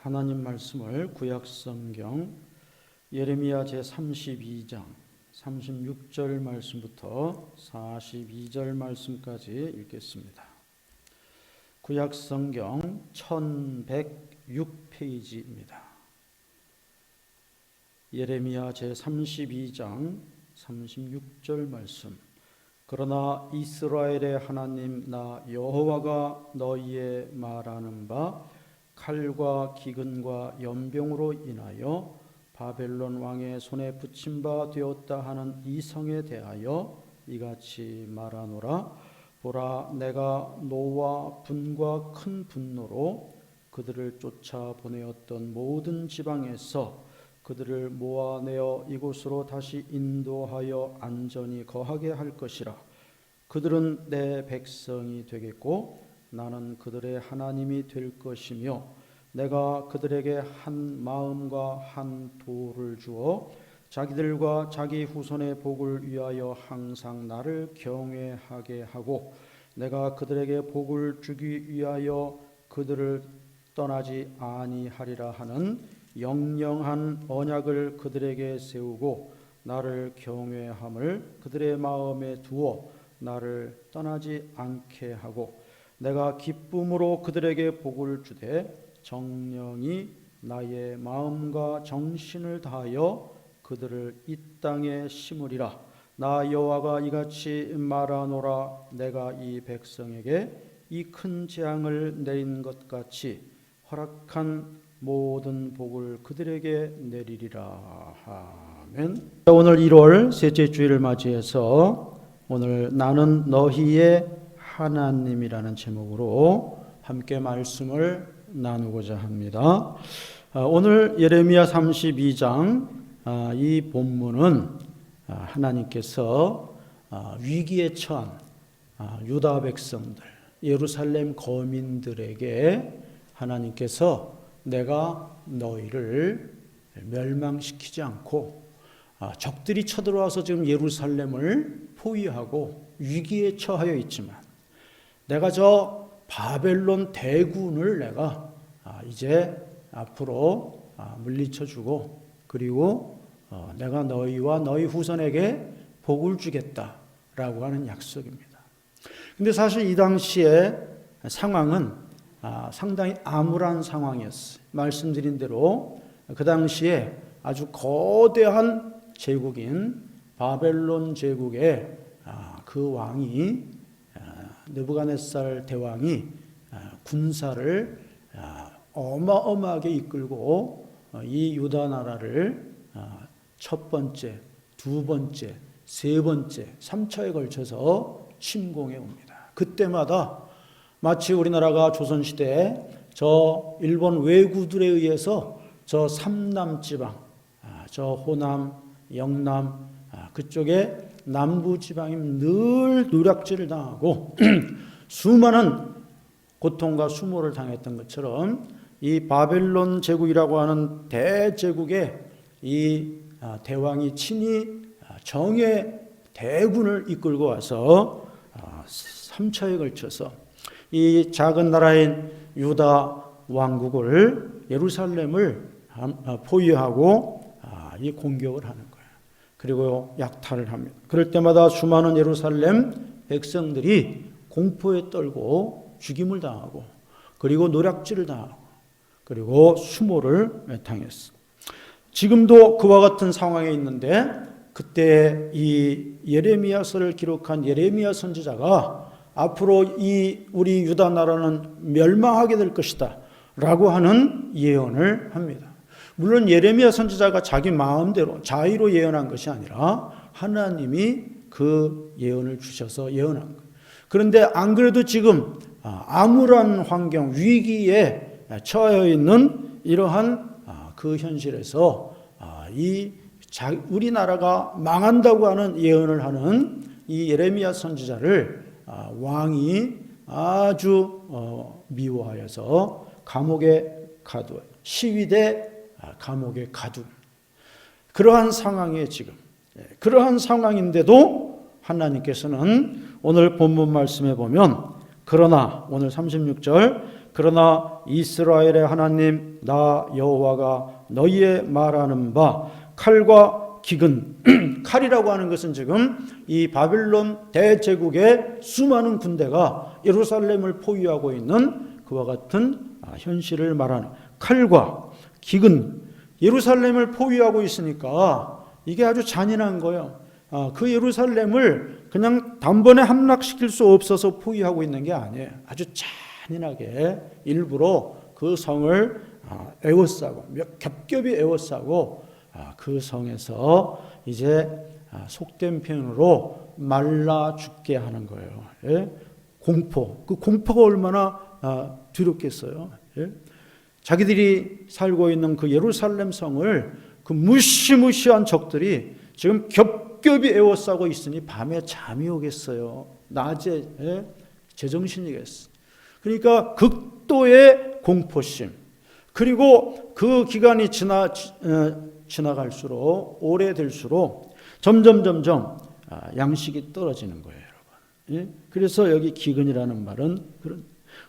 하나님 말씀을 구약성경 예레미야 제32장 36절 말씀부터 42절 말씀까지 읽겠습니다. 구약성경 1106페이지입니다. 예레미야 제32장 36절 말씀. 그러나 이스라엘의 하나님 나 여호와가 너희의 말하는 바 칼과 기근과 연병으로 인하여 바벨론 왕의 손에 붙임 바 되었다 하는 이 성에 대하여 이같이 말하노라. 보라, 내가 노와 분과 큰 분노로 그들을 쫓아 보내었던 모든 지방에서 그들을 모아내어 이곳으로 다시 인도하여 안전히 거하게 할 것이라. 그들은 내 백성이 되겠고 나는 그들의 하나님이 될 것이며 내가 그들에게 한 마음과 한 도를 주어 자기들과 자기 후손의 복을 위하여 항상 나를 경외하게 하고 내가 그들에게 복을 주기 위하여 그들을 떠나지 아니하리라 하는 영영한 언약을 그들에게 세우고 나를 경외함을 그들의 마음에 두어 나를 떠나지 않게 하고 내가 기쁨으로 그들에게 복을 주되 정령이 나의 마음과 정신을 다하여 그들을 이 땅에 심으리라. 나 여호와가 이같이 말하노라. 내가 이 백성에게 이 큰 재앙을 내린 것 같이 허락한 모든 복을 그들에게 내리리라. 아멘. 오늘 1월 셋째 주일을 맞이해서 오늘 나는 너희의 하나님이라는 제목으로 함께 말씀을 나누고자 합니다. 오늘 예레미야 32장 이 본문은 하나님께서 위기에 처한 유다 백성들, 예루살렘 거민들에게 하나님께서 내가 너희를 멸망시키지 않고 적들이 쳐들어와서 지금 예루살렘을 포위하고 위기에 처하여 있지만 내가 저 바벨론 대군을 내가 이제 앞으로 물리쳐주고 그리고 내가 너희와 너희 후손에게 복을 주겠다라고 하는 약속입니다. 근데 사실 이 당시에 상황은 상당히 암울한 상황이었어요. 말씀드린 대로 그 당시에 아주 거대한 제국인 바벨론 제국의 그 왕이 느부갓네살 대왕이 군사를 어마어마하게 이끌고 이 유다 나라를 첫 번째, 두 번째, 세 번째, 3차에 걸쳐서 침공해 옵니다. 그때마다 마치 우리나라가 조선시대에 저 일본 왜구들에 의해서 저 삼남지방, 저 호남, 영남 그쪽에 남부지방이 늘 노략질을 당하고 수많은 고통과 수모를 당했던 것처럼 이 바벨론 제국이라고 하는 대제국의 이 대왕이 친히 정예 대군을 이끌고 와서 3차에 걸쳐서 이 작은 나라인 유다 왕국을 예루살렘을 포위하고 이 공격을 하는 거예요. 그리고 약탈을 합니다. 그럴 때마다 수많은 예루살렘 백성들이 공포에 떨고 죽임을 당하고 그리고 노략질을 당하고 그리고 수모를 당했어. 지금도 그와 같은 상황에 있는데 그때 이 예레미야서를 기록한 예레미야 선지자가 앞으로 이 우리 유다 나라는 멸망하게 될 것이다 라고 하는 예언을 합니다. 물론 예레미야 선지자가 자기 마음대로 자의로 예언한 것이 아니라 하나님이 그 예언을 주셔서 예언한 거예요. 그런데 안 그래도 지금 암울한 환경, 위기에 처해 있는 이러한 그 현실에서 우리나라가 망한다고 하는 예언을 하는 이 예레미야 선지자를 왕이 아주 미워하여서 감옥에 가두어요. 시위대 감옥에 가둔 그러한 상황이에요. 지금 그러한 상황인데도 하나님께서는 오늘 본문 말씀에 보면 그러나 오늘 36절 그러나 이스라엘의 하나님 나 여호와가 너희의 말하는 바 칼과 기근 칼이라고 하는 것은 지금 이 바빌론 대제국의 수많은 군대가 예루살렘을 포위하고 있는 그와 같은 현실을 말하는 칼과 기근, 예루살렘을 포위하고 있으니까 이게 아주 잔인한 거예요. 그 예루살렘을 그냥 단번에 함락시킬 수 없어서 포위하고 있는 게 아니에요. 아주 잔인하게 일부러 그 성을 에워싸고 겹겹이 에워싸고 그 성에서 이제 속된 표현으로 말라 죽게 하는 거예요. 예? 공포. 그 공포가 얼마나 두렵겠어요. 예? 자기들이 살고 있는 그 예루살렘 성을 그 무시무시한 적들이 지금 겹겹이 에워싸고 있으니 밤에 잠이 오겠어요. 낮에 제정신이겠어. 그러니까 극도의 공포심. 그리고 그 기간이 지나갈수록 오래될수록 점점 양식이 떨어지는 거예요, 여러분. 그래서 여기 기근이라는 말은 그런.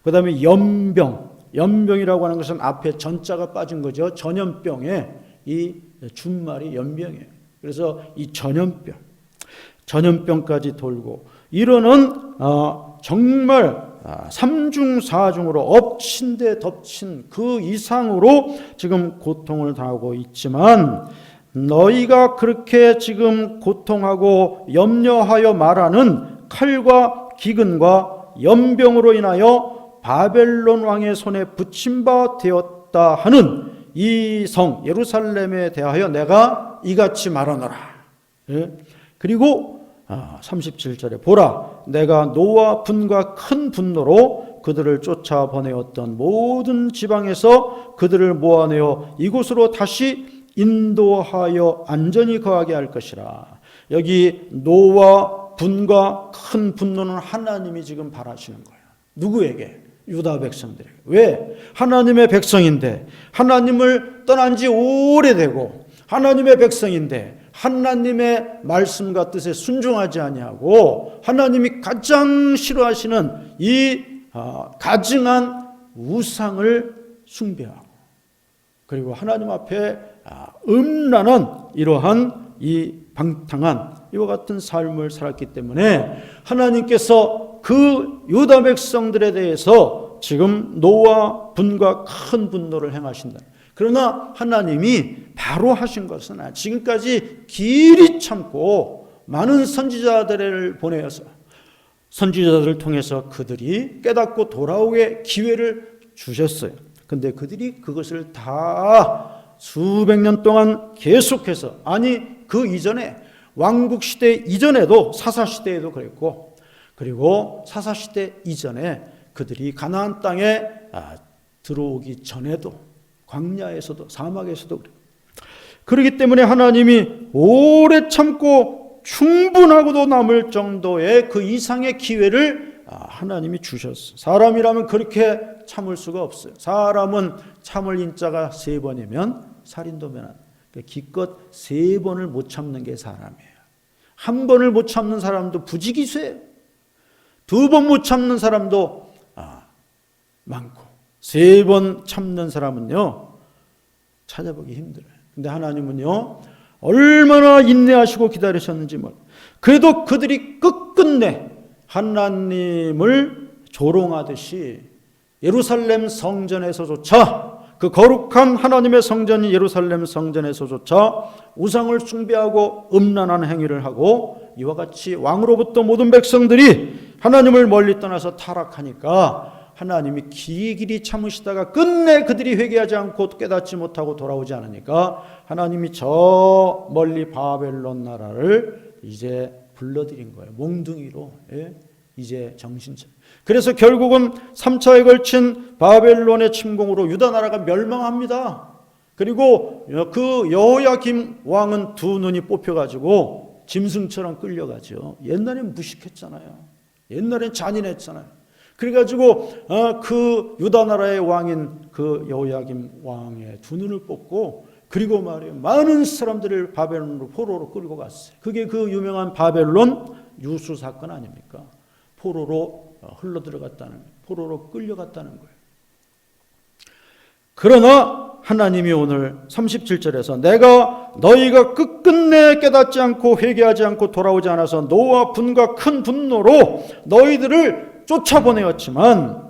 그다음에 연병이라고 하는 것은 앞에 전자가 빠진 거죠. 전염병에 이 준말이 연병이에요. 그래서 이 전염병까지 돌고 이러는 정말 삼중사중으로 엎친 데 덮친 그 이상으로 지금 고통을 당하고 있지만 너희가 그렇게 지금 고통하고 염려하여 말하는 칼과 기근과 연병으로 인하여 바벨론 왕의 손에 붙임 바 되었다 하는 이 성 예루살렘에 대하여 내가 이같이 말하노라. 그리고 37절에 보라 내가 노와 분과 큰 분노로 그들을 쫓아보내었던 모든 지방에서 그들을 모아내어 이곳으로 다시 인도하여 안전히 거하게 할 것이라. 여기 노와 분과 큰 분노는 하나님이 지금 바라시는 거예요. 누구에게? 유다 백성들에게. 왜? 하나님의 백성인데 하나님을 떠난 지 오래되고 하나님의 백성인데 하나님의 말씀과 뜻에 순종하지 아니하고 하나님이 가장 싫어하시는 이 가증한 우상을 숭배하고 그리고 하나님 앞에 음란한 이러한 이 방탕한 이와 같은 삶을 살았기 때문에 하나님께서 그 유다 백성들에 대해서 지금 노와 분과 큰 분노를 행하신다. 그러나 하나님이 바로 하신 것은 지금까지 길이 참고 많은 선지자들을 보내어서 선지자들을 통해서 그들이 깨닫고 돌아오게 기회를 주셨어요. 근데 그들이 그것을 다 수백 년 동안 계속해서 아니 그 이전에 왕국시대 이전에도 사사시대에도 그랬고 그리고 사사시대 이전에 그들이 가나안 땅에 들어오기 전에도 광야에서도 사막에서도 그래요. 그렇기 때문에 하나님이 오래 참고 충분하고도 남을 정도의 그 이상의 기회를 하나님이 주셨어요. 사람이라면 그렇게 참을 수가 없어요. 사람은 참을 인자가 3번이면 살인도 면한. 기껏 3번을 못 참는 게 사람이에요. 1번을 못 참는 사람도 부지기수예요. 2번 못 참는 사람도 많고 3번 참는 사람은요 찾아보기 힘들어요. 근데 하나님은요 얼마나 인내하시고 기다리셨는지 몰라요. 그래도 그들이 끝끝내 하나님을 조롱하듯이 예루살렘 성전에서조차 그 거룩한 하나님의 성전인 예루살렘 성전에서조차 우상을 숭배하고 음란한 행위를 하고 이와 같이 왕으로부터 모든 백성들이 하나님을 멀리 떠나서 타락하니까 하나님이 길이 참으시다가 끝내 그들이 회개하지 않고 깨닫지 못하고 돌아오지 않으니까 하나님이 저 멀리 바벨론 나라를 이제 불러들인 거예요. 몽둥이로. 이제 정신차려. 그래서 결국은 3차에 걸친 바벨론의 침공으로 유다 나라가 멸망합니다. 그리고 그 여호야김 왕은 2눈이 뽑혀가지고 짐승처럼 끌려가죠. 옛날엔 무식했잖아요. 옛날엔 잔인했잖아요. 그래가지고 그 유다 나라의 왕인 그 여호야김 왕의 2눈을 뽑고 그리고 말이에요. 많은 사람들을 바벨론으로 포로로 끌고 갔어요. 그게 그 유명한 바벨론 유수 사건 아닙니까? 포로로 흘러 들어갔다는 거예요. 포로로 끌려갔다는 거예요. 그러나 하나님이 오늘 37절에서 내가 너희가 끝끝내 깨닫지 않고 회개하지 않고 돌아오지 않아서 노와 분과 큰 분노로 너희들을 쫓아보내었지만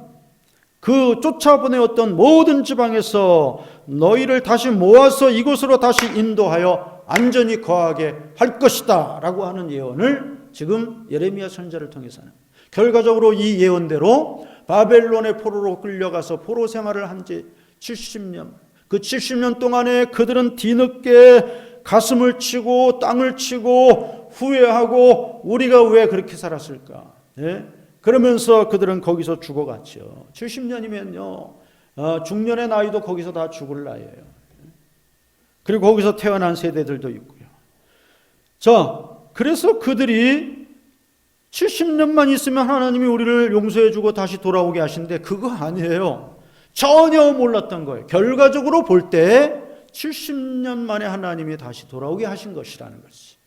그 쫓아보내었던 모든 지방에서 너희를 다시 모아서 이곳으로 다시 인도하여 안전히 거하게 할 것이다 라고 하는 예언을 지금 예레미야 선지자를 통해서는 결과적으로 이 예언대로 바벨론의 포로로 끌려가서 포로 생활을 한 지 70년, 그 70년 동안에 그들은 뒤늦게 가슴을 치고 땅을 치고 후회하고 우리가 왜 그렇게 살았을까? 예? 그러면서 그들은 거기서 죽어갔죠. 70년이면요 중년의 나이도 거기서 다 죽을 나이예요. 그리고 거기서 태어난 세대들도 있고요. 자, 그래서 그들이 70년만 있으면 하나님이 우리를 용서해주고 다시 돌아오게 하신데 그거 아니에요. 전혀 몰랐던 거예요. 결과적으로 볼 때 70년 만에 하나님이 다시 돌아오게 하신 것이라는 것이.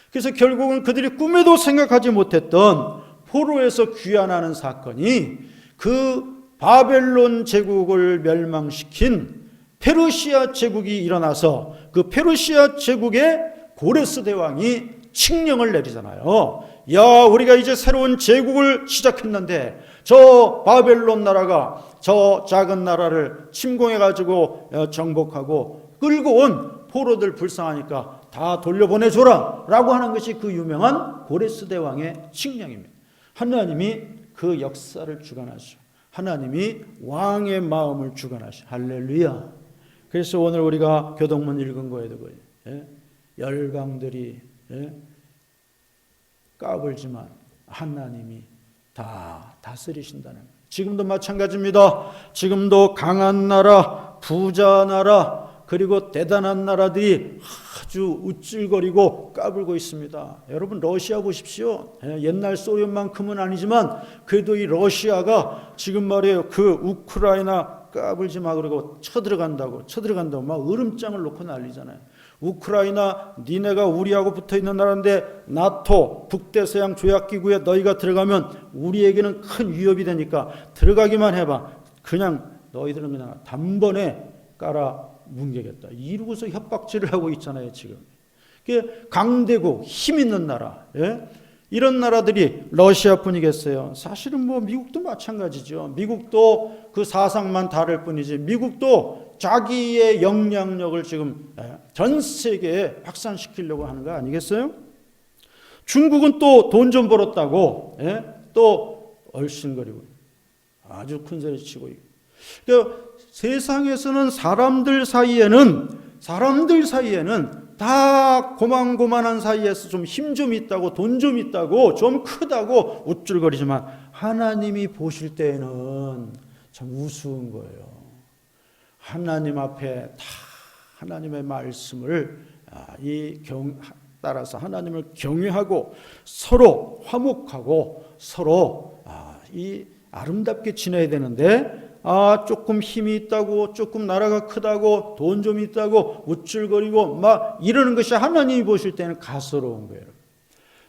그래서 결국은 그들이 꿈에도 생각하지 못했던 포로에서 귀환하는 사건이 그 바벨론 제국을 멸망시킨 페르시아 제국이 일어나서 그 페르시아 제국의 고레스 대왕이 칙령을 내리잖아요. 야, 우리가 이제 새로운 제국을 시작했는데 저 바벨론 나라가 저 작은 나라를 침공해가지고 정복하고 끌고 온 포로들 불쌍하니까 다 돌려보내줘라 라고 하는 것이 그 유명한 고레스 대왕의 칙령입니다. 하나님이 그 역사를 주관하시오. 하나님이 왕의 마음을 주관하시오. 할렐루야. 그래서 오늘 우리가 교동문 읽은 거에도 열방들이 까불지만 하나님이 다 다스리신다는 거예요. 지금도 마찬가지입니다. 지금도 강한 나라, 부자 나라, 그리고 대단한 나라들이 아주 우쭐거리고 까불고 있습니다. 여러분 러시아 보십시오. 옛날 소련만큼은 아니지만 그래도 이 러시아가 지금 말이에요. 그 우크라이나 까불지 마 그러고 쳐들어간다고 막 으름장을 놓고 난리잖아요. 우크라이나 니네가 우리하고 붙어있는 나라인데 나토 북대서양 조약기구에 너희가 들어가면 우리에게는 큰 위협이 되니까 들어가기만 해봐. 그냥 너희들은 그냥 단번에 깔아 뭉개겠다. 이러고서 협박질을 하고 있잖아요 지금. 강대국 힘 있는 나라, 이런 나라들이 러시아뿐이겠어요. 사실은 뭐 미국도 마찬가지죠. 미국도 그 사상만 다를 뿐이지 미국도 자기의 영향력을 지금 전 세계에 확산시키려고 하는 거 아니겠어요? 중국은 또 돈 좀 벌었다고 또 얼씬거리고 아주 큰 소리 치고 있고. 그러니까 세상에서는 사람들 사이에는 다 고만고만한 사이에서 좀 힘 좀 있다고 돈 좀 있다고 좀 크다고 우쭐거리지만 하나님이 보실 때에는 참 우스운 거예요. 하나님 앞에 다 하나님의 말씀을 따라서 하나님을 경외하고 서로 화목하고 서로 아름답게 지내야 되는데 조금 힘이 있다고 조금 나라가 크다고 돈 좀 있다고 우쭐거리고 막 이러는 것이 하나님이 보실 때는 가스로운 거예요.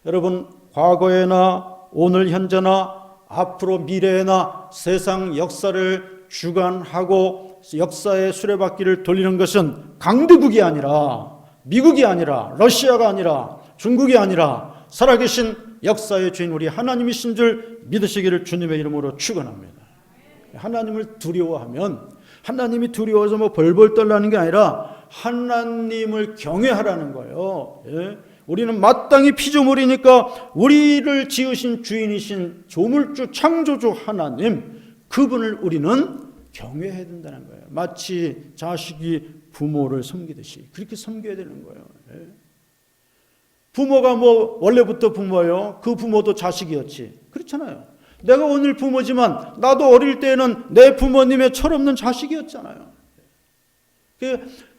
여러분 과거에나 오늘 현재나 앞으로 미래에나 세상 역사를 주관하고 역사의 수레바퀴를 돌리는 것은 강대국이 아니라 미국이 아니라 러시아가 아니라 중국이 아니라 살아계신 역사의 주인 우리 하나님이신 줄 믿으시기를 주님의 이름으로 축원합니다. 하나님을 두려워하면 하나님이 두려워서 뭐 벌벌 떨라는 게 아니라 하나님을 경외하라는 거예요. 우리는 마땅히 피조물이니까 우리를 지으신 주인이신 조물주 창조주 하나님 그분을 우리는 경외해야 된다는 거예요. 마치 자식이 부모를 섬기듯이 그렇게 섬겨야 되는 거예요. 부모가 뭐 원래부터 부모예요. 그 부모도 자식이었지. 그렇잖아요. 내가 오늘 부모지만 나도 어릴 때는 내 부모님의 철없는 자식이었잖아요.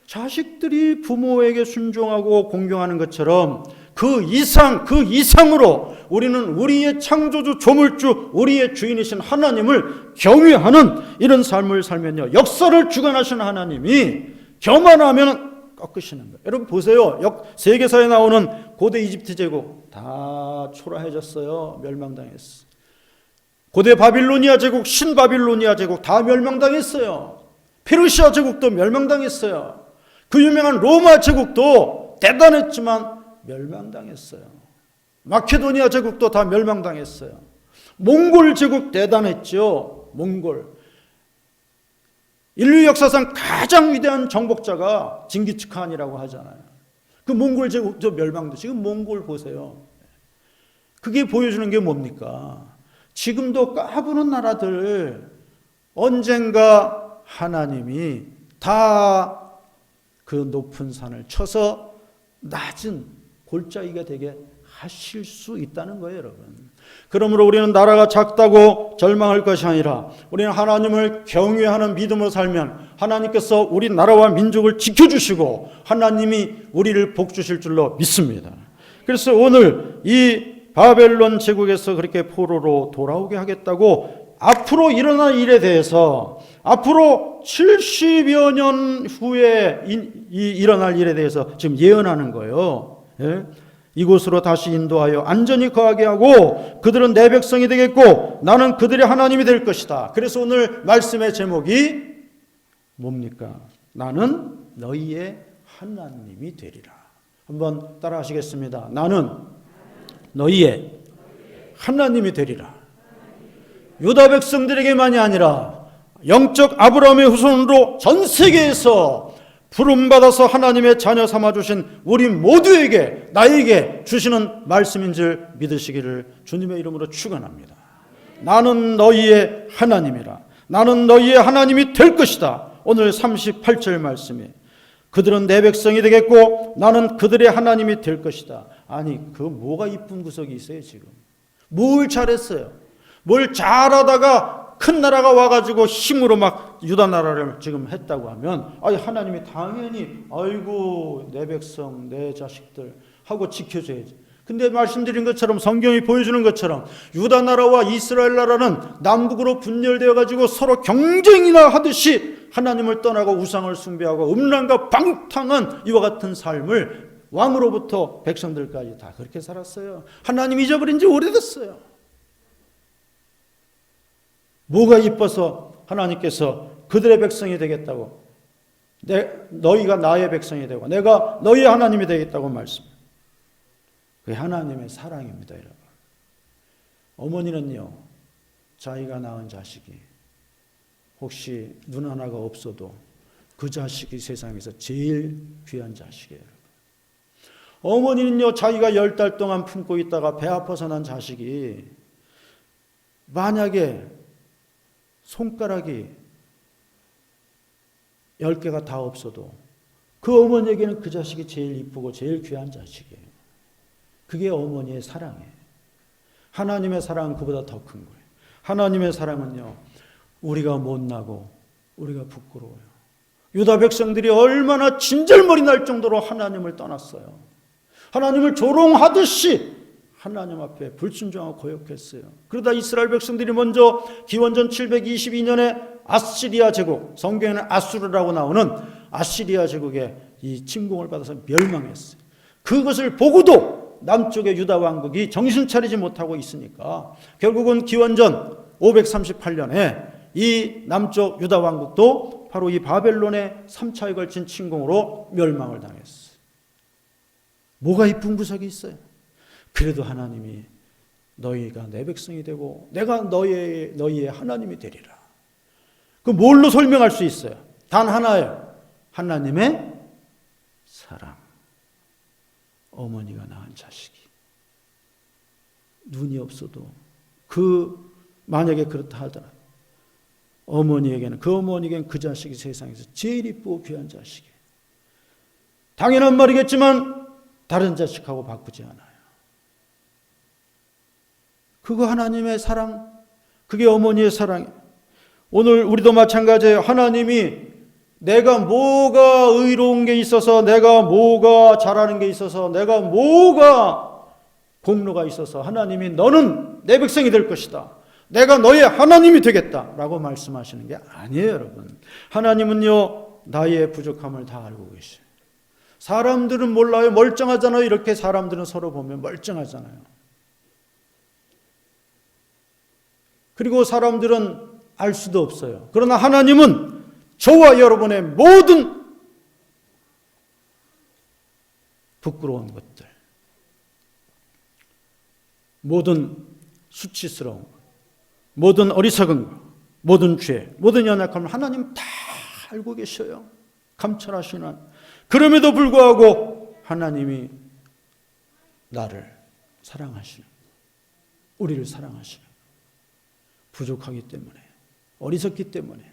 자식들이 부모에게 순종하고 공경하는 것처럼 그 이상으로 우리는 우리의 창조주 조물주 우리의 주인이신 하나님을 경외하는 이런 삶을 살면요 역사를 주관하시는 하나님이 교만하면 꺾으시는 거예요. 여러분 보세요. 세계사에 나오는 고대 이집트 제국 다 초라해졌어요. 멸망당했어. 고대 바빌로니아 제국, 신바빌로니아 제국 다 멸망당했어요. 페르시아 제국도 멸망당했어요. 그 유명한 로마 제국도 대단했지만 멸망당했어요. 마케도니아 제국도 다 멸망당했어요. 몽골 제국 대단했죠. 몽골. 인류 역사상 가장 위대한 정복자가 징기스칸이라고 하잖아요. 그 몽골 제국도 멸망돼. 지금 몽골 보세요. 그게 보여주는 게 뭡니까? 지금도 까부는 나라들 언젠가 하나님이 다 그 높은 산을 쳐서 낮은 골짜기가 되게 하실 수 있다는 거예요, 여러분. 그러므로 우리는 나라가 작다고 절망할 것이 아니라 우리는 하나님을 경외하는 믿음으로 살면 하나님께서 우리 나라와 민족을 지켜주시고 하나님이 우리를 복주실 줄로 믿습니다. 그래서 오늘 이 바벨론 제국에서 그렇게 포로로 돌아오게 하겠다고 앞으로 일어날 일에 대해서 앞으로 70여 년 후에 일어날 일에 대해서 지금 예언하는 거예요. 예? 이곳으로 다시 인도하여 안전히 거하게 하고 그들은 내 백성이 되겠고 나는 그들의 하나님이 될 것이다. 그래서 오늘 말씀의 제목이 뭡니까? 나는 너희의 하나님이 되리라. 한번 따라 하시겠습니다. 나는 너희의 하나님이 되리라. 유다 백성들에게만이 아니라 영적 아브라함의 후손으로 전 세계에서 부름받아서 하나님의 자녀 삼아주신 우리 모두에게 나에게 주시는 말씀인 줄 믿으시기를 주님의 이름으로 축원합니다. 나는 너희의 하나님이라. 나는 너희의 하나님이 될 것이다. 오늘 38절 말씀이 그들은 내 백성이 되겠고 나는 그들의 하나님이 될 것이다. 아니 그 뭐가 이쁜 구석이 있어요 지금. 뭘 잘했어요. 뭘 잘하다가 큰 나라가 와가지고 힘으로 막 유다 나라를 지금 했다고 하면 아니 하나님이 당연히 아이고 내 백성 내 자식들 하고 지켜줘야지. 근데 말씀드린 것처럼 성경이 보여주는 것처럼 유다 나라와 이스라엘 나라는 남북으로 분열되어 가지고 서로 경쟁이나 하듯이 하나님을 떠나고 우상을 숭배하고 음란과 방탕한 이와 같은 삶을 왕으로부터 백성들까지 다 그렇게 살았어요. 하나님 잊어버린 지 오래됐어요. 뭐가 이뻐서 하나님께서 그들의 백성이 되겠다고 너희가 나의 백성이 되고 내가 너희의 하나님이 되겠다고 말씀해요. 그게 하나님의 사랑입니다, 여러분. 어머니는요, 자기가 낳은 자식이 혹시 눈 하나가 없어도 그 자식이 세상에서 제일 귀한 자식이에요. 어머니는요, 자기가 10달 동안 품고 있다가 배 아파서 난 자식이 만약에 손가락이 10개가 다 없어도 그 어머니에게는 그 자식이 제일 이쁘고 제일 귀한 자식이에요. 그게 어머니의 사랑이에요. 하나님의 사랑은 그보다 더 큰 거예요. 하나님의 사랑은요, 우리가 못나고 우리가 부끄러워요. 유다 백성들이 얼마나 진절머리 날 정도로 하나님을 떠났어요. 하나님을 조롱하듯이 하나님 앞에 불순종하고 고역했어요. 그러다 이스라엘 백성들이 먼저 기원전 722년에 아시리아 제국, 성경에는 아수르라고 나오는 아시리아 제국의 이 침공을 받아서 멸망했어요. 그것을 보고도 남쪽의 유다 왕국이 정신 차리지 못하고 있으니까 결국은 기원전 538년에 이 남쪽 유다 왕국도 바로 이 바벨론의 3차에 걸친 침공으로 멸망을 당했어요. 뭐가 이쁜 구석이 있어요? 그래도 하나님이 너희가 내 백성이 되고 내가 너희의 하나님이 되리라. 그 뭘로 설명할 수 있어요? 단 하나예요. 하나님의 사랑. 어머니가 낳은 자식이 눈이 없어도 만약에 그렇다 하더라도 어머니에게는 그 자식이 세상에서 제일 이쁘고 귀한 자식이에요. 당연한 말이겠지만 다른 자식하고 바꾸지 않아요. 그거 하나님의 사랑, 그게 어머니의 사랑이에요. 오늘 우리도 마찬가지예요. 하나님이 내가 뭐가 의로운 게 있어서, 내가 뭐가 잘하는 게 있어서, 내가 뭐가 공로가 있어서 하나님이 너는 내 백성이 될 것이다. 내가 너의 하나님이 되겠다 라고 말씀하시는 게 아니에요, 여러분. 하나님은요, 나의 부족함을 다 알고 계셔요. 사람들은 몰라요. 멀쩡하잖아요. 이렇게 사람들은 서로 보면 멀쩡하잖아요. 그리고 사람들은 알 수도 없어요. 그러나 하나님은 저와 여러분의 모든 부끄러운 것들, 모든 수치스러운 것, 모든 어리석은 것, 모든 죄, 모든 연약함을 하나님 다 알고 계셔요. 감찰하시는. 그럼에도 불구하고 하나님이 나를 사랑하시는, 우리를 사랑하시는, 부족하기 때문에, 어리석기 때문에,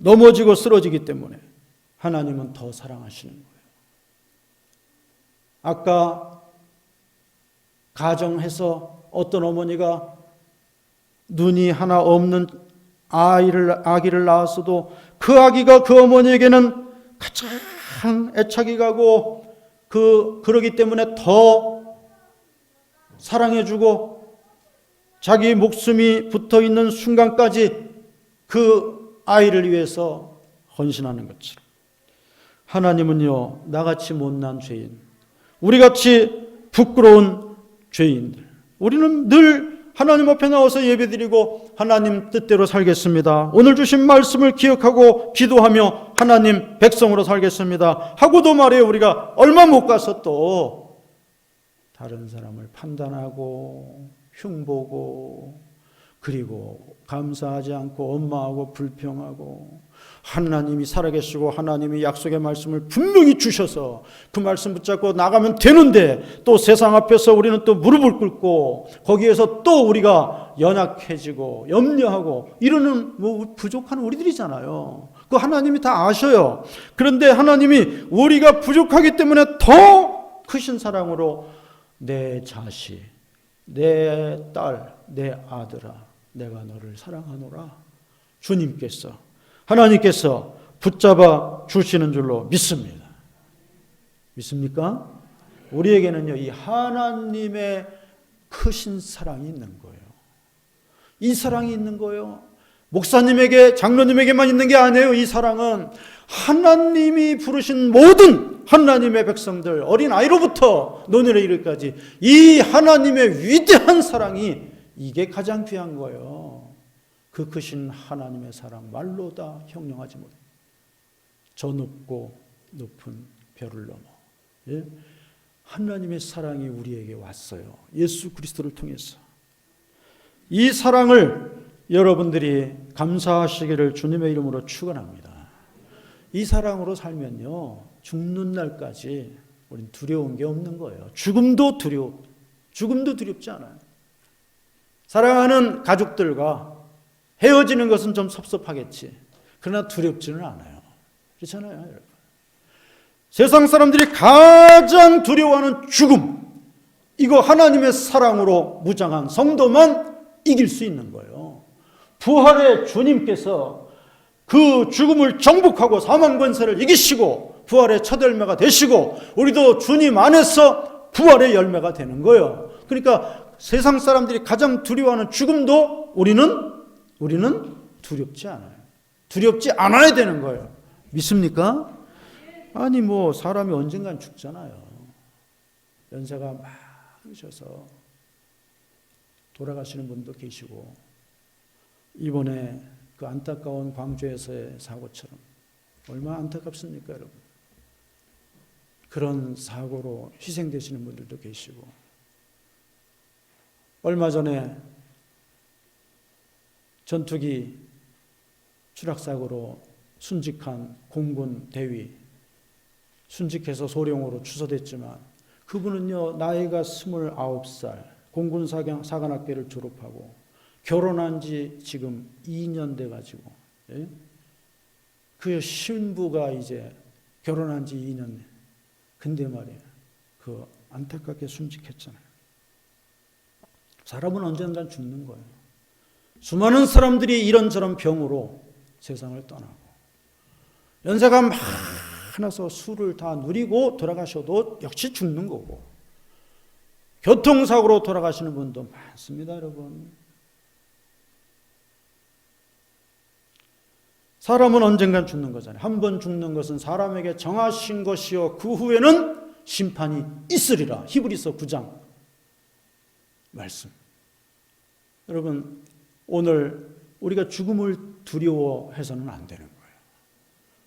넘어지고 쓰러지기 때문에 하나님은 더 사랑하시는 거예요. 아까 가정에서 어떤 어머니가 눈이 하나 없는 아기를 낳았어도 그 아기가 그 어머니에게는 가장 애착이 가고 그러기 때문에 더 사랑해주고 자기 목숨이 붙어있는 순간까지 그 아이를 위해서 헌신하는 것처럼 하나님은요, 나같이 못난 죄인, 우리같이 부끄러운 죄인들, 우리는 늘 하나님 앞에 나와서 예배드리고 하나님 뜻대로 살겠습니다, 오늘 주신 말씀을 기억하고 기도하며 하나님 백성으로 살겠습니다 하고도 말이에요, 우리가 얼마 못 가서 또 다른 사람을 판단하고 흉보고 그리고 감사하지 않고 원망하고 불평하고, 하나님이 살아계시고 하나님이 약속의 말씀을 분명히 주셔서 그 말씀 붙잡고 나가면 되는데 또 세상 앞에서 우리는 또 무릎을 꿇고 거기에서 또 우리가 연약해지고 염려하고 이러는 부족한 우리들이잖아요. 그거 하나님이 다 아셔요. 그런데 하나님이 우리가 부족하기 때문에 더 크신 사랑으로 내 자식, 내 딸, 내 아들아, 내가 너를 사랑하노라, 주님께서, 하나님께서 붙잡아 주시는 줄로 믿습니다. 믿습니까? 우리에게는요, 이 하나님의 크신 사랑이 있는 거예요. 이 사랑이 있는 거예요. 목사님에게, 장로님에게만 있는 게 아니에요. 이 사랑은 하나님이 부르신 모든 하나님의 백성들, 어린아이로부터 노년에 이르기까지 이 하나님의 위대한 사랑이, 이게 가장 귀한 거예요. 그 크신 하나님의 사랑 말로 다 형용하지 못해. 저 높고 높은 별을 넘어. 예? 하나님의 사랑이 우리에게 왔어요. 예수 그리스도를 통해서. 이 사랑을 여러분들이 감사하시기를 주님의 이름으로 축원합니다. 이 사랑으로 살면요, 죽는 날까지 우린 두려운 게 없는 거예요. 죽음도 두렵지 않아요. 사랑하는 가족들과 헤어지는 것은 좀 섭섭하겠지. 그러나 두렵지는 않아요. 그렇잖아요, 여러분. 세상 사람들이 가장 두려워하는 죽음, 이거 하나님의 사랑으로 무장한 성도만 이길 수 있는 거예요. 부활의 주님께서 그 죽음을 정복하고 사망 권세를 이기시고 부활의 첫 열매가 되시고 우리도 주님 안에서 부활의 열매가 되는 거예요. 그러니까 세상 사람들이 가장 두려워하는 죽음도 우리는 두렵지 않아요. 두렵지 않아야 되는 거예요. 믿습니까? 아니 사람이 언젠간 죽잖아요. 연세가 많으셔서 돌아가시는 분도 계시고, 이번에 그 안타까운 광주에서의 사고처럼 얼마나 안타깝습니까, 여러분? 그런 사고로 희생되시는 분들도 계시고, 얼마 전에 전투기 추락사고로 순직한 공군 대위, 순직해서 소령으로 추서됐지만 그분은요, 나이가 29살, 공군 사관학교를 졸업하고 결혼한 지 지금 2년 돼가지고, 예? 그 신부가 이제 결혼한 지 2년, 근데 말이에요, 그 안타깝게 순직했잖아요. 사람은 언젠간 죽는 거예요. 수많은 사람들이 이런저런 병으로 세상을 떠나고, 연세가 많아서 술을 다 누리고 돌아가셔도 역시 죽는 거고, 교통사고로 돌아가시는 분도 많습니다, 여러분. 사람은 언젠간 죽는 거잖아요. 한 번 죽는 것은 사람에게 정하신 것이요 그 후에는 심판이 있으리라. 히브리서 9장 말씀. 여러분, 오늘 우리가 죽음을 두려워해서는 안 되는 거예요.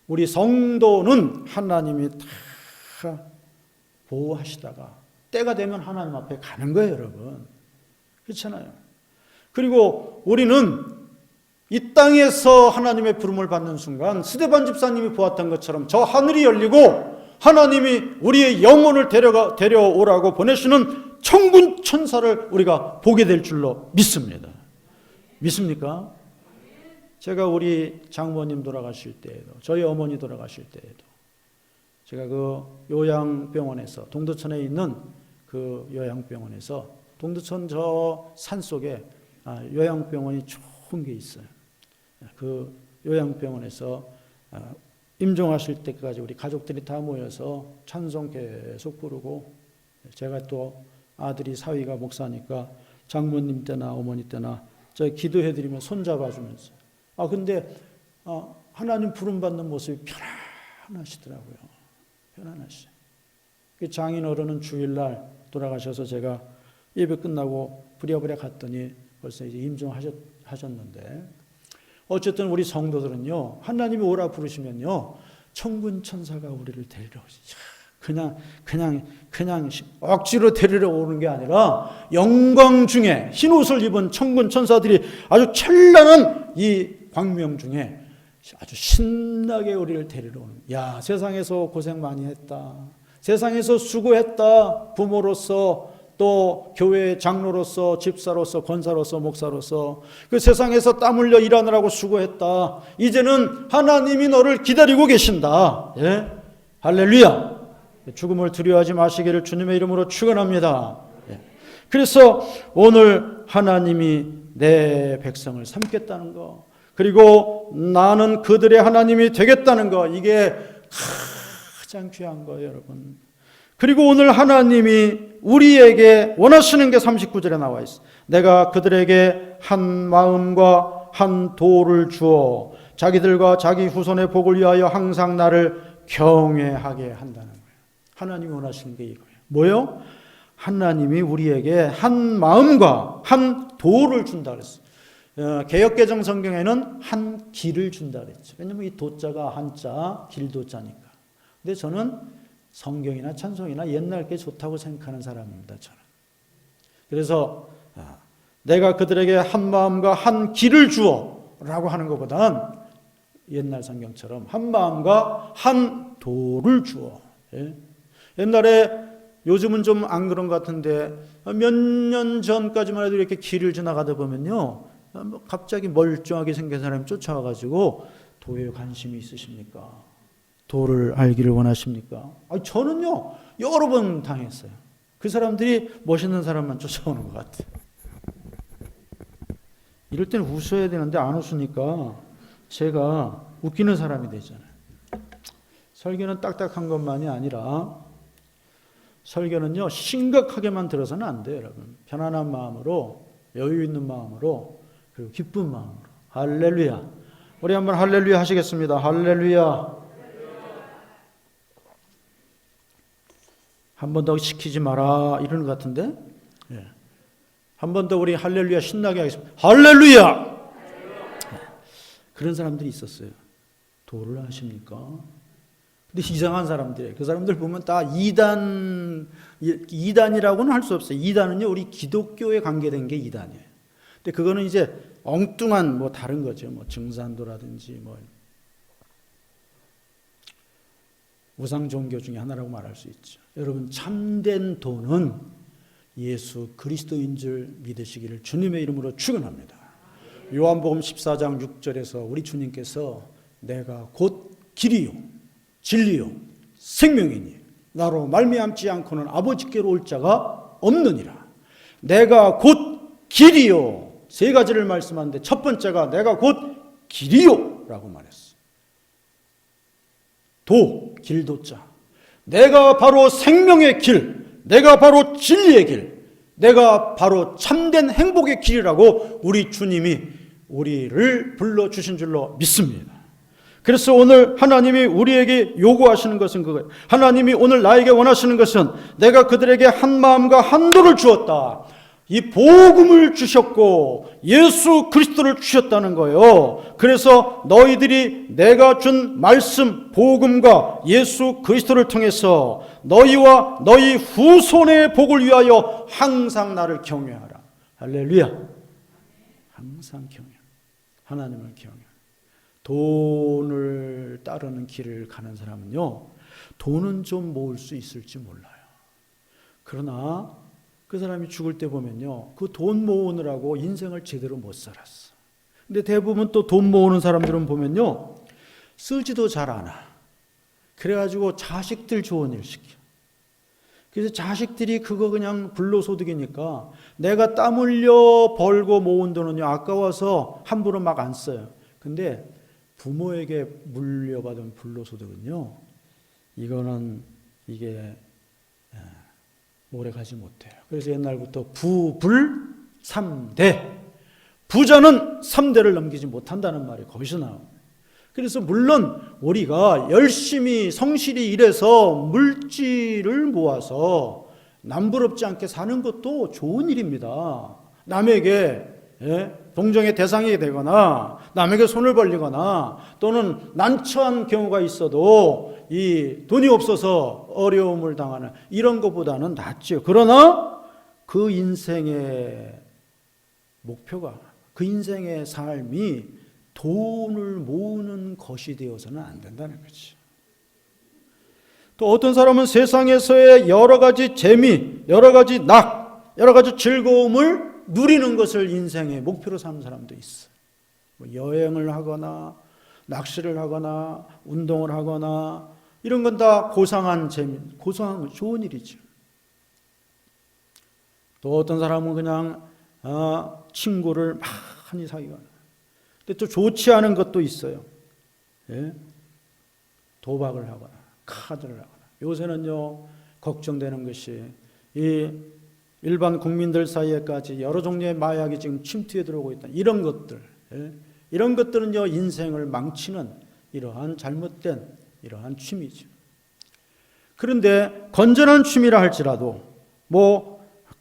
우리 성도는 하나님이 다 보호하시다가 때가 되면 하나님 앞에 가는 거예요, 여러분. 그렇잖아요. 그리고 우리는 이 땅에서 하나님의 부름을 받는 순간 스데반 집사님이 보았던 것처럼 저 하늘이 열리고 하나님이 우리의 영혼을 데려오라고 보내시는 천군 천사를 우리가 보게 될 줄로 믿습니다. 믿습니까? 제가 우리 장모님 돌아가실 때에도, 저희 어머니 돌아가실 때에도 제가 그 요양병원에서, 동두천에 있는 그 요양병원에서, 동두천 저 산속에 요양병원이 좋은 게 있어요. 그 요양병원에서 임종하실 때까지 우리 가족들이 다 모여서 찬송 계속 부르고, 제가 또 아들이 사위가 목사니까 장모님 때나 어머니 때나 저 기도해드리면 손잡아주면서, 근데 하나님 부름받는 모습이 편안하시더라고요. 편안하시. 장인 어른은 주일날 돌아가셔서 제가 예배 끝나고 부랴부랴 갔더니 벌써 이제 임종하셨는데, 어쨌든 우리 성도들은요, 하나님이 오라 부르시면요, 천군 천사가 우리를 데리러 오시죠. 그냥 억지로 데리러 오는 게 아니라 영광 중에 흰 옷을 입은 천군 천사들이 아주 찬란한 이 광명 중에 아주 신나게 우리를 데리러 오는. 야, 세상에서 고생 많이 했다. 세상에서 수고했다. 부모로서, 또 교회 장로로서, 집사로서, 권사로서, 목사로서 그 세상에서 땀 흘려 일하느라고 수고했다. 이제는 하나님이 너를 기다리고 계신다. 예? 할렐루야. 죽음을 두려워하지 마시기를 주님의 이름으로 축원합니다. 예. 그래서 오늘 하나님이 내 백성을 삼겠다는 거, 그리고 나는 그들의 하나님이 되겠다는 거, 이게 가장 귀한 거예요, 여러분. 그리고 오늘 하나님이 우리에게 원하시는 게 39절에 나와 있어요. 내가 그들에게 한 마음과 한 도를 주어 자기들과 자기 후손의 복을 위하여 항상 나를 경외하게 한다는 거예요. 하나님이 원하시는 게 이거예요. 뭐요? 하나님이 우리에게 한 마음과 한 도를 준다 그랬어요. 개역개정 성경에는 한 길을 준다 그랬죠. 왜냐하면 이 도자가 한자, 길도자니까. 근데 저는 성경이나 찬송이나 옛날 게 좋다고 생각하는 사람입니다, 저는. 그래서 내가 그들에게 한 마음과 한 길을 주어 라고 하는 것보다는 옛날 성경처럼 한 마음과 한 도를 주어. 예? 옛날에, 요즘은 좀 안 그런 것 같은데 몇 년 전까지만 해도 이렇게 길을 지나가다 보면요, 갑자기 멀쩡하게 생긴 사람이 쫓아와가지고 도에 관심이 있으십니까? 도를 알기를 원하십니까? 저는요, 여러 번 당했어요. 그 사람들이 멋있는 사람만 쫓아오는 것 같아요. 이럴 때는 웃어야 되는데 안 웃으니까 제가 웃기는 사람이 되잖아요. 설교는 딱딱한 것만이 아니라 설교는요, 심각하게만 들어서는 안 돼요, 여러분. 편안한 마음으로, 여유 있는 마음으로, 그리고 기쁜 마음으로. 할렐루야. 우리 한번 할렐루야 하시겠습니다. 할렐루야. 한 번 더 시키지 마라 이러는 것 같은데, 예. 한 번 더 우리 할렐루야 신나게 하겠습니다. 할렐루야. 그런 사람들이 있었어요. 도를 아십니까? 근데 이상한 사람들이에요. 그 사람들 보면 다 이단이라고는 할 수 없어요. 이단은요, 우리 기독교에 관계된 게 이단이에요. 근데 그거는 이제 엉뚱한 다른 거죠. 증산도라든지 우상 종교 중에 하나라고 말할 수 있죠. 여러분, 참된 도는 예수 그리스도인 줄 믿으시기를 주님의 이름으로 축원합니다. 요한복음 14장 6절에서 우리 주님께서 내가 곧 길이요 진리요 생명이니 나로 말미암지 않고는 아버지께로 올 자가 없느니라. 내가 곧 길이요, 세 가지를 말씀하는데 첫 번째가 내가 곧 길이요 라고 말했어. 도, 길도자. 내가 바로 생명의 길, 내가 바로 진리의 길, 내가 바로 참된 행복의 길이라고 우리 주님이 우리를 불러주신 줄로 믿습니다. 그래서 오늘 하나님이 우리에게 요구하시는 것은 그거예요. 하나님이 오늘 나에게 원하시는 것은 내가 그들에게 한 마음과 한 도를 주었다. 이 복음을 주셨고 예수 그리스도를 주셨다는 거예요. 그래서 너희들이 내가 준 말씀 복음과 예수 그리스도를 통해서 너희와 너희 후손의 복을 위하여 항상 나를 경외하라. 할렐루야. 항상 경외. 하나님을 경외. 돈을 따르는 길을 가는 사람은요, 돈은 좀 모을 수 있을지 몰라요. 그러나 그 사람이 죽을 때 보면요, 그 돈 모으느라고 인생을 제대로 못 살았어. 근데 대부분 또 돈 모으는 사람들은 보면요, 쓰지도 잘 않아. 그래가지고 자식들 좋은 일 시켜. 그래서 자식들이 그거 그냥 불로소득이니까 내가 땀 흘려 벌고 모은 돈은요, 아까워서 함부로 막 안 써요. 근데 부모에게 물려받은 불로소득은요, 이게 오래 가지 못해요. 그래서 옛날부터 부불 3대, 부자는 3대를 넘기지 못한다는 말이 거기서 나옵니다. 그래서 물론 우리가 열심히 성실히 일해서 물질을 모아서 남부럽지 않게 사는 것도 좋은 일입니다. 남에게 동정의 대상이 되거나 남에게 손을 벌리거나 또는 난처한 경우가 있어도 이 돈이 없어서 어려움을 당하는 이런 것보다는 낫죠. 그러나 그 인생의 목표가, 그 인생의 삶이 돈을 모으는 것이 되어서는 안 된다는 거죠. 또 어떤 사람은 세상에서의 여러 가지 재미, 여러 가지 여러 가지 즐거움을 누리는 것을 인생의 목표로 삼는 사람도 있어요. 여행을 하거나 낚시를 하거나 운동을 하거나 이런 건 다 고상한 재미, 고상한 좋은 일이죠. 또 어떤 사람은 그냥 친구를 많이 사귀거나, 근데 또 좋지 않은 것도 있어요. 도박을 하거나 카드를 하거나. 요새는요, 걱정되는 것이 이 일반 국민들 사이에까지 여러 종류의 마약이 지금 침투해 들어오고 있다. 이런 것들은요, 인생을 망치는 이러한 잘못된 이러한 취미죠. 그런데 건전한 취미라 할지라도,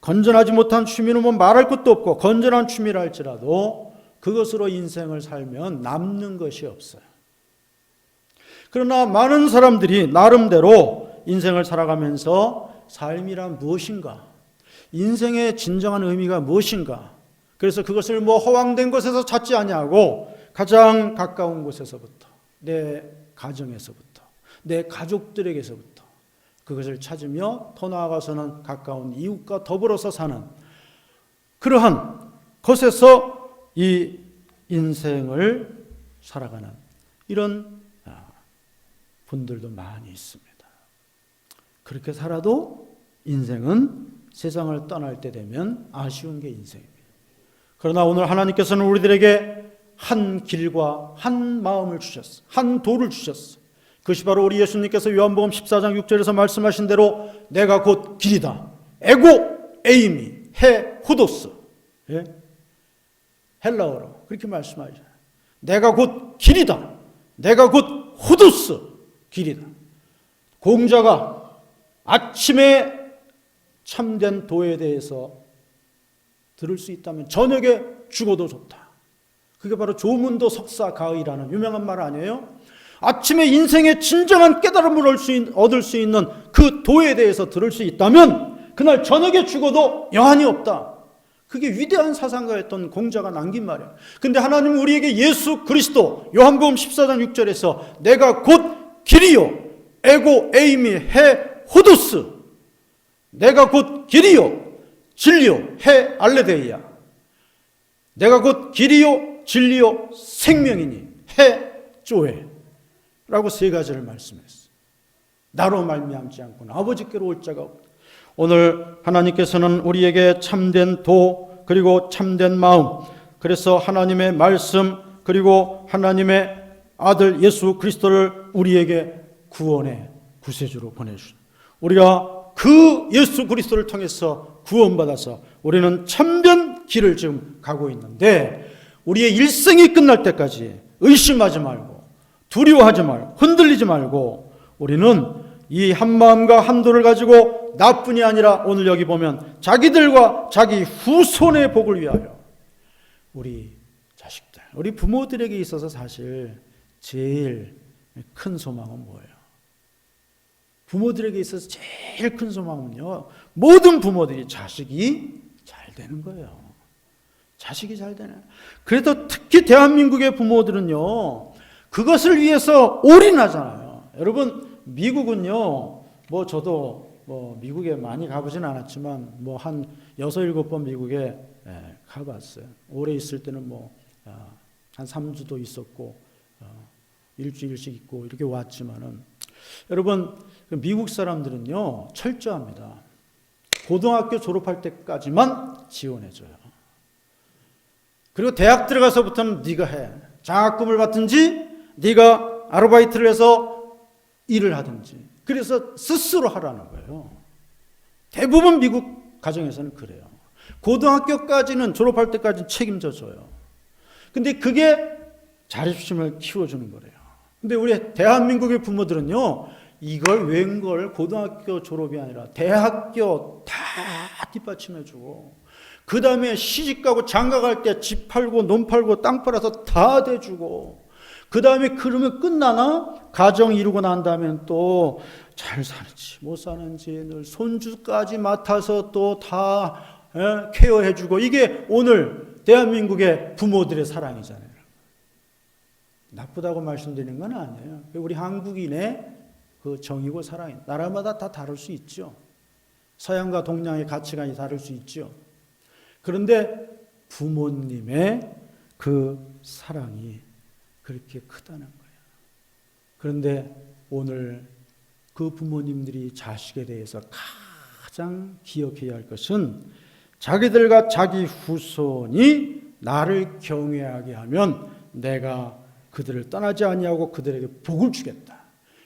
건전하지 못한 취미는 말할 것도 없고, 건전한 취미라 할지라도 그것으로 인생을 살면 남는 것이 없어요. 그러나 많은 사람들이 나름대로 인생을 살아가면서 삶이란 무엇인가, 인생의 진정한 의미가 무엇인가, 그래서 그것을 허황된 곳에서 찾지 아니하고 가장 가까운 곳에서부터, 내 가정에서부터, 내 가족들에게서부터 그것을 찾으며 더 나아가서는 가까운 이웃과 더불어서 사는 그러한 것에서 이 인생을 살아가는 이런 분들도 많이 있습니다. 그렇게 살아도 인생은 세상을 떠날 때 되면 아쉬운 게 인생입니다. 그러나 오늘 하나님께서는 우리들에게 한 길과 한 마음을 주셨어. 한 도를 주셨어. 그것이 바로 우리 예수님께서 요한복음 14장 6절에서 말씀하신 대로 내가 곧 길이다. 에고 에이미 해 후도스. 헬라어로 그렇게 말씀하죠. 내가 곧 길이다. 내가 곧 후도스. 길이다. 공자가 아침에 참된 도에 대해서 들을 수 있다면 저녁에 죽어도 좋다. 그게 바로 조문도 석사 가의라는 유명한 말 아니에요? 아침에 인생의 진정한 깨달음을 얻을 수 있는 그 도에 대해서 들을 수 있다면 그날 저녁에 죽어도 여한이 없다. 그게 위대한 사상가였던 공자가 남긴 말이에요. 근데 하나님은 우리에게 예수 그리스도, 요한복음 14장 6절에서 내가 곧 길이요 에고 에이미 해 호두스, 내가 곧 길이요 진리요 해 알레데이야, 내가 곧 길이요 진리요 생명이니 해 쪼에 라고 세 가지를 말씀했어요. 나로 말미암지 않고는 아버지께로 올 자가 없다. 오늘 하나님께서는 우리에게 참된 도 그리고 참된 마음, 그래서 하나님의 말씀 그리고 하나님의 아들 예수 그리스도를 우리에게 구원의 구세주로 보내주신, 우리가 그 예수 그리스도를 통해서 구원받아서 우리는 참된 길을 지금 가고 있는데, 우리의 일생이 끝날 때까지 의심하지 말고 두려워하지 말고 흔들리지 말고 우리는 이 한마음과 한도를 가지고 나뿐이 아니라 오늘 여기 보면 자기들과 자기 후손의 복을 위하여 우리 자식들, 우리 부모들에게 있어서 사실 제일 큰 소망은 뭐예요? 부모들에게 있어서 제일 큰 소망은요, 모든 부모들이 자식이 잘 되는 거예요. 자식이 잘 되는. 그래도 특히 대한민국의 부모들은요, 그것을 위해서 올인하잖아요. 여러분, 미국은요, 뭐 저도 뭐 미국에 많이 가보진 않았지만 뭐 한 6, 7번 미국에 가봤어요. 오래 있을 때는 뭐 한 3주도 있었고 일주일씩 있고 이렇게 왔지만은, 여러분, 미국 사람들은요 철저합니다. 고등학교 졸업할 때까지만 지원해줘요. 그리고 대학 들어가서부터는 네가 해. 장학금을 받든지 네가 아르바이트를 해서 일을 하든지, 그래서 스스로 하라는 거예요. 대부분 미국 가정에서는 그래요. 고등학교까지는, 졸업할 때까지는 책임져 줘요. 근데 그게 자립심을 키워주는 거래요. 근데 우리 대한민국의 부모들은요, 이걸 웬걸 고등학교 졸업이 아니라 대학교 다 뒷받침해주고, 그 다음에 시집가고 장가갈 때 집 팔고 논 팔고 땅 팔아서 다 대주고, 그 다음에 그러면 끝나나? 가정 이루고 난 다음엔 또 잘 사는지 못 사는지 늘 손주까지 맡아서 또 다 케어해주고, 이게 오늘 대한민국의 부모들의 사랑이잖아요. 나쁘다고 말씀드리는 건 아니에요. 우리 한국인의 그 정이고 사랑이 나라마다 다 다를 수 있죠. 서양과 동양의 가치관이 다를 수 있죠. 그런데 부모님의 그 사랑이 그렇게 크다는 거예요. 그런데 오늘 그 부모님들이 자식에 대해서 가장 기억해야 할 것은, 자기들과 자기 후손이 나를 경외하게 하면 내가 그들을 떠나지 아니하고 그들에게 복을 주겠다.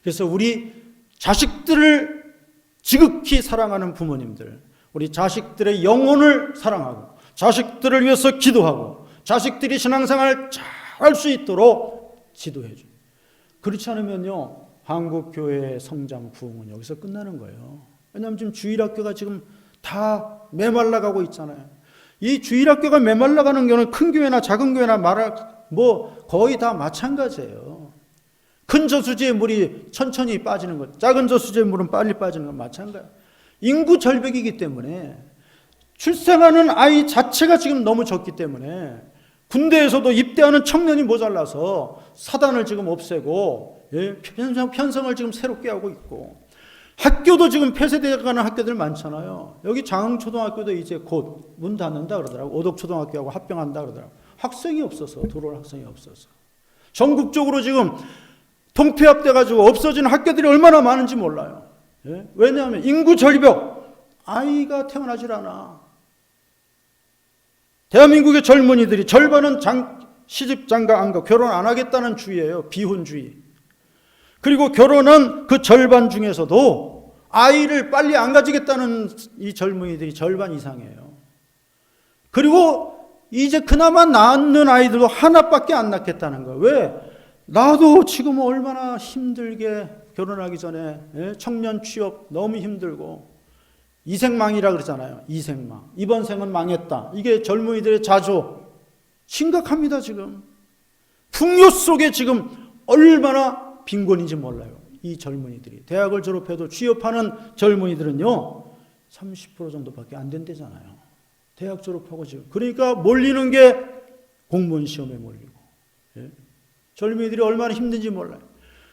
그래서 우리 자식들을 지극히 사랑하는 부모님들, 우리 자식들의 영혼을 사랑하고 자식들을 위해서 기도하고 자식들이 신앙생활을 잘 할 수 있도록 지도해 줘. 그렇지 않으면요, 한국 교회의 성장 부흥은 여기서 끝나는 거예요. 왜냐하면 지금 주일학교가 지금 다 메말라가고 있잖아요. 이 주일학교가 메말라가는 경우는 큰 교회나 작은 교회나 거의 다 마찬가지예요. 큰 저수지의 물이 천천히 빠지는 것, 작은 저수지의 물은 빨리 빠지는 건 마찬가지예요. 인구 절벽이기 때문에, 출생하는 아이 자체가 지금 너무 적기 때문에, 군대에서도 입대하는 청년이 모자라서 사단을 지금 없애고 편성을 지금 새롭게 하고 있고, 학교도 지금 폐쇄되어가는 학교들 많잖아요. 여기 장흥초등학교도 이제 곧 문 닫는다 그러더라고. 오덕초등학교하고 합병한다 그러더라고. 학생이 없어서, 들어올 학생이 없어서. 전국적으로 지금 통폐합돼가지고 없어지는 학교들이 얼마나 많은지 몰라요. 왜냐하면 인구 절벽, 아이가 태어나질 않아. 대한민국의 젊은이들이 절반은 시집 장가 안 가, 결혼 안 하겠다는 주의예요. 비혼주의. 그리고 결혼은 그 절반 중에서도 아이를 빨리 안 가지겠다는 이 젊은이들이 절반 이상이에요. 그리고 이제 그나마 낳는 아이들도 하나밖에 안 낳겠다는 거예요. 왜? 나도 지금 얼마나 힘들게 결혼하기 전에 청년 취업 너무 힘들고, 이생망이라 그러잖아요. 이생망. 이번 생은 망했다. 이게 젊은이들의 자조. 심각합니다, 지금. 풍요 속에 지금 얼마나 빈곤인지 몰라요. 이 젊은이들이. 대학을 졸업해도 취업하는 젊은이들은요, 30% 정도밖에 안 된대잖아요. 대학 졸업하고 지금. 그러니까 몰리는 게 공무원 시험에 몰리고. 젊은이들이 얼마나 힘든지 몰라요.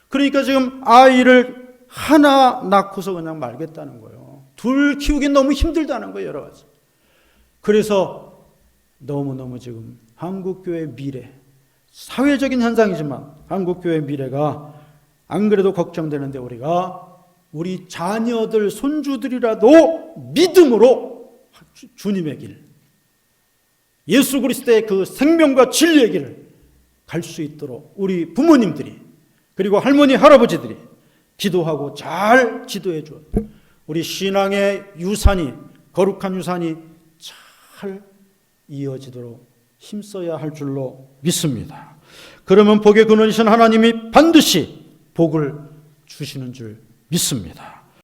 그러니까 지금 아이를 하나 낳고서 그냥 말겠다는 거예요. 둘 키우긴 너무 힘들다는 거예요, 여러 가지. 그래서 너무너무 지금 한국교회의 미래, 사회적인 현상이지만 한국교회의 미래가 안 그래도 걱정되는데, 우리 자녀들, 손주들이라도 믿음으로 주님의 길, 예수 그리스도의 그 생명과 진리의 길을 갈 수 있도록 우리 부모님들이, 그리고 할머니, 할아버지들이 기도하고 잘 지도해 줘요. 우리 신앙의 유산이, 거룩한 유산이 잘 이어지도록 힘써야 할 줄로 믿습니다. 그러면 복의 근원이신 하나님이 반드시 복을 주시는 줄 믿습니다.